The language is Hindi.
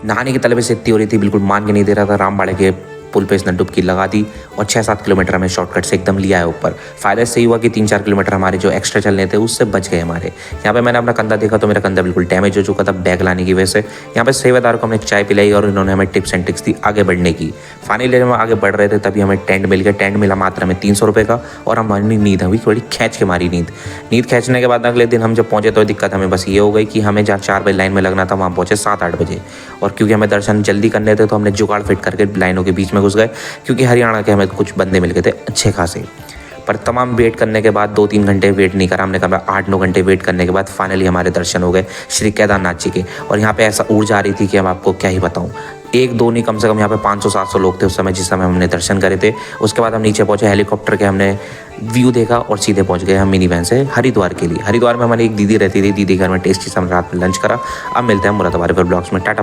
नहाने की तलब से इतनी हो रही थी, बिल्कुल मान के नहीं दे रहा था। रामबाड़े के पुल पे इसने डुबकी लगा दी और 6-7 किलोमीटर हमें शॉर्टकट से एकदम लिया है ऊपर। फ़ायदा इससे ही हुआ कि 3-4 किलोमीटर हमारे जो एक्स्ट्रा चलने थे उससे बच गए हमारे। यहाँ पे मैंने अपना कंधा देखा तो मेरा कंधा बिल्कुल डैमेज हो चुका था बैग लाने की वजह से। यहाँ पे सेवादार को हमने चाय पिलाई और इन्होंने हमें टिप्स एंड ट्रिक्स दी आगे बढ़ने की। फाइनली हम आगे बढ़ रहे थे तभी हमें टेंट मिल गया। टेंट मिला मात्र हमें 300 रुपये का और हमारी नींद हुई बड़ी खींच के मारी नींद खींचने के बाद अगले दिन हम जब पहुँचे तो दिक्कत हमें बस ये हो गई कि हमें जहाँ 4 बजे लाइन में लगना था वहाँ पहुँचे 7-8 बजे। और क्योंकि हमें दर्शन जल्दी करने थे तो हमने जुगाड़ फिट करके लाइनों के बीच में घुस गए, क्योंकि हरियाणा के हमें कुछ बंदे मिल गए थे अच्छे खासे। पर तमाम वेट करने के बाद 2-3 घंटे वेट नहीं करा हमने, कहा 8-9 घंटे वेट करने के बाद फाइनली हमारे दर्शन हो गए श्री केदारनाथ जी के। और यहाँ पे ऐसा ऊर्जा आ रही थी कि हम आपको क्या ही बताऊँ। एक दो नहीं, कम से कम यहाँ पे 500-700 लोग थे उस समय जिस समय हमने दर्शन करे थे। उसके बाद हम नीचे पहुँचे, हेलीकॉप्टर के हमने व्यू देखा और सीधे पहुँच गए हम मिनी वैन से हरिद्वार के लिए। हरिद्वार में हमारी एक दीदी रहती थी, दीदी घर में टेस्टी सा रात में लंच करा। अब मिलते हैं मुरादाबादी ब्लॉग्स में। टाटा।